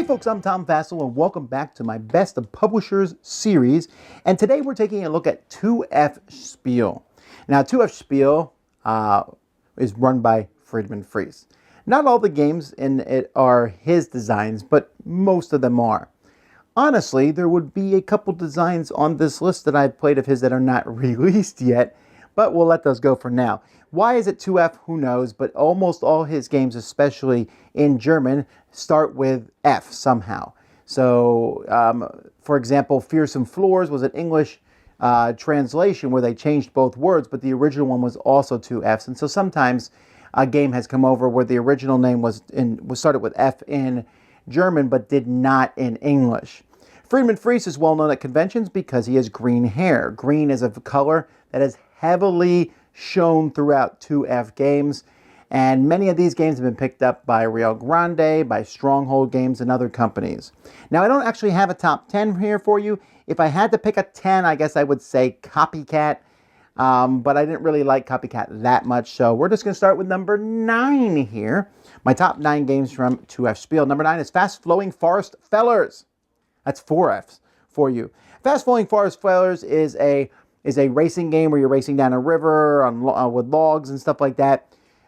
folks, I'm Tom Vasel and welcome back to my Best of Publishers series. And today we're taking a look at 2F-Spiele. Now 2F-Spiele is run by Friedemann Friese. Not all the games in it are his designs, but most of them are. Honestly, there would be a couple designs on this list that I've played of his that are not released yet, but we'll let those go for now. Why is it 2F? Who knows? But almost all his games, especially in German, start with F somehow. So, for example, Fearsome Floors was an English translation where they changed both words, but the original one was also two Fs. And so sometimes a game has come over where the original name was started with F in German, but did not in English. Friedemann Friese is well known at conventions because he has green hair. Green is a color that is heavily shown throughout 2F games, and many of these games have been picked up by Rio Grande, by Stronghold Games, and other companies. Now, I don't actually have a top 10 here for you. If I had to pick a 10, I guess I would say Copycat, but I didn't really like Copycat that much, so we're just going to start with number 9 here. My top 9 games from 2F-Spiele. Number 9 is Fast Flowing Forest Fellers. That's 4 Fs for you. Fast Flowing Forest Fellers is a racing game where you're racing down a river with logs and stuff like that.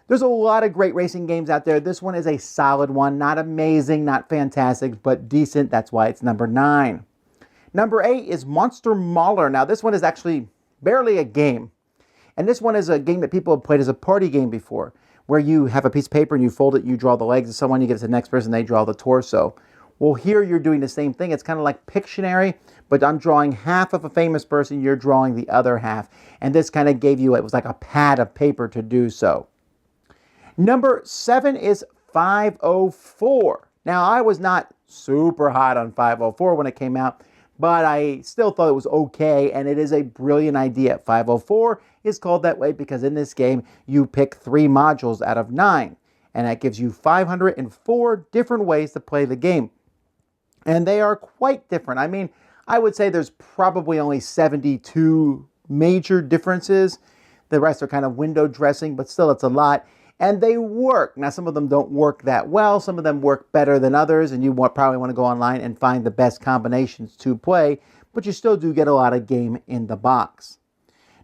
There's a lot of great racing games out there. This one is a solid one. Not amazing, not fantastic, but decent. That's why it's number 9. Number 8 is Monster Mauler. Now, this one is actually barely a game. And this one is a game that people have played as a party game before, where you have a piece of paper and you fold it, you draw the legs of someone, you give it to the next person, they draw the torso. Well, here you're doing the same thing. It's kind of like Pictionary, but I'm drawing half of a famous person, you're drawing the other half. And this kind of gave you, it was like a pad of paper to do so. Number 7 is 504. Now, I was not super hot on 504 when it came out, but I still thought it was okay, and it is a brilliant idea. 504 is called that way because in this game, you pick 3 modules out of 9, and that gives you 504 different ways to play the game. And they are quite different. I mean, I would say there's probably only 72 major differences. The rest are kind of window dressing, but still it's a lot. And they work. Now, some of them don't work that well. Some of them work better than others, and you probably want to go online and find the best combinations to play, but you still do get a lot of game in the box.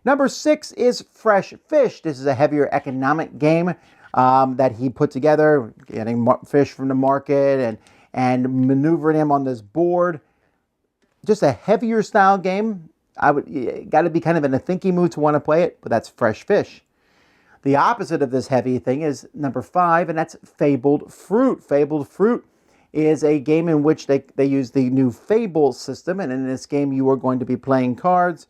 Number 6 is Fresh Fish. This is a heavier economic game that he put together, getting fish from the market and maneuvering them on this board. Just a heavier style game. Got to be kind of in a thinky mood to want to play it, but that's Fresh Fish. The opposite of this heavy thing is number 5, and that's Fabled Fruit. Fabled Fruit is a game in which they use the new Fable system, and in this game you are going to be playing cards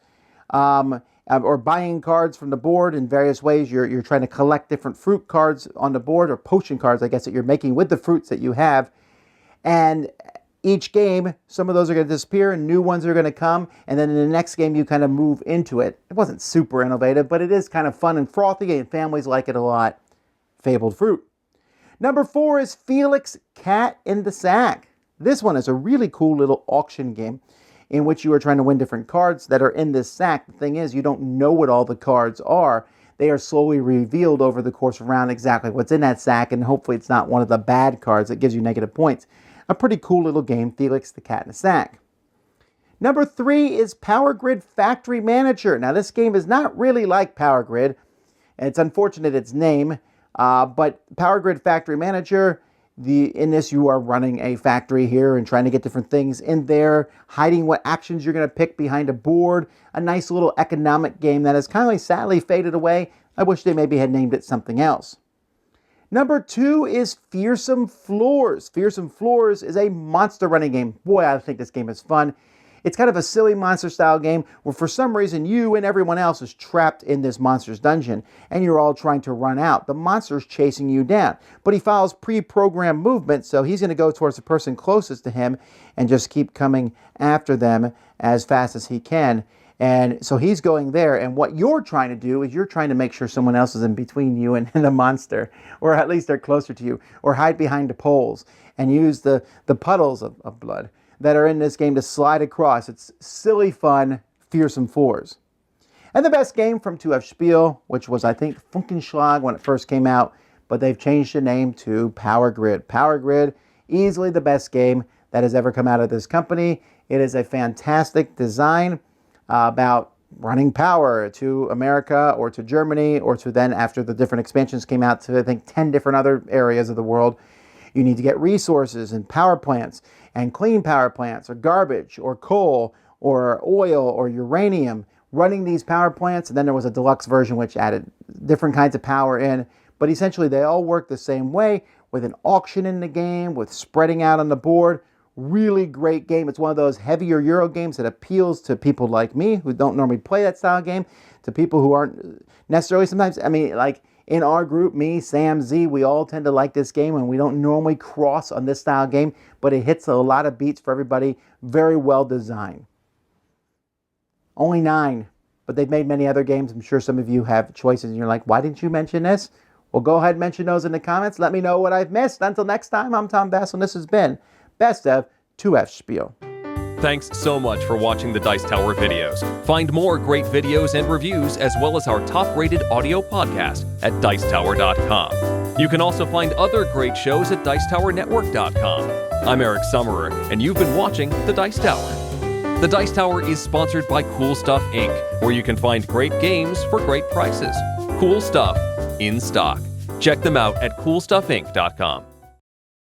or buying cards from the board in various ways. You're trying to collect different fruit cards on the board, or potion cards, I guess, that you're making with the fruits that you have. And each game, some of those are going to disappear and new ones are going to come. And then in the next game, you kind of move into it. It wasn't super innovative, but it is kind of fun and frothy, and families like it a lot. Fabled Fruit. Number 4 is Felix Cat in the Sack. This one is a really cool little auction game in which you are trying to win different cards that are in this sack. The thing is, you don't know what all the cards are. They are slowly revealed over the course of the round exactly what's in that sack, and hopefully it's not one of the bad cards that gives you negative points. A pretty cool little game, Felix the Cat in a Sack. Number 3 is Power Grid Factory Manager. Now, this game is not really like Power Grid. It's unfortunate its name, but Power Grid Factory Manager, in this you are running a factory here and trying to get different things in there, hiding what actions you're going to pick behind a board. A nice little economic game that has kind of sadly faded away. I wish they maybe had named it something else. Number 2 is Fearsome Floors. Fearsome Floors is a monster running game. Boy, I think this game is fun. It's kind of a silly monster style game where for some reason you and everyone else is trapped in this monster's dungeon and you're all trying to run out. The monster's chasing you down, but he follows pre-programmed movement, so he's going to go towards the person closest to him and just keep coming after them as fast as he can. And so he's going there, and what you're trying to do is you're trying to make sure someone else is in between you and the monster, or at least they're closer to you, or hide behind the poles and use the puddles of blood that are in this game to slide across. It's silly fun, Fearsome Floors. And the best game from 2F-Spiele, which was, I think, Funkenschlag when it first came out, but they've changed the name to Power Grid. Power Grid, easily the best game that has ever come out of this company. It is a fantastic design about running power to America or to Germany or to then, after the different expansions came out, to I think 10 different other areas of the world. You need to get resources and power plants and clean power plants or garbage or coal or oil or uranium running these power plants. And then there was a deluxe version which added different kinds of power in. But essentially they all work the same way, with an auction in the game, with spreading out on the board. Really great game. It's one of those heavier Euro games that appeals to people like me who don't normally play that style game, to people who aren't necessarily sometimes, I mean, like in our group, me, Sam, Z, we all tend to like this game, and we don't normally cross on this style game, but it hits a lot of beats for everybody. Very well designed. Only 9, but they've made many other games. I'm sure some of you have choices and you're like, why didn't you mention this? Well, go ahead and mention those in the comments. Let me know what I've missed. Until next time, I'm Tom Vasel, and this has been Best of 2F-Spiele. Thanks so much for watching the Dice Tower videos. Find more great videos and reviews, as well as our top-rated audio podcast at Dicetower.com. You can also find other great shows at Dicetowernetwork.com. I'm Eric Summerer, and you've been watching The Dice Tower. The Dice Tower is sponsored by Cool Stuff Inc., where you can find great games for great prices. Cool stuff in stock. Check them out at CoolStuffInc.com.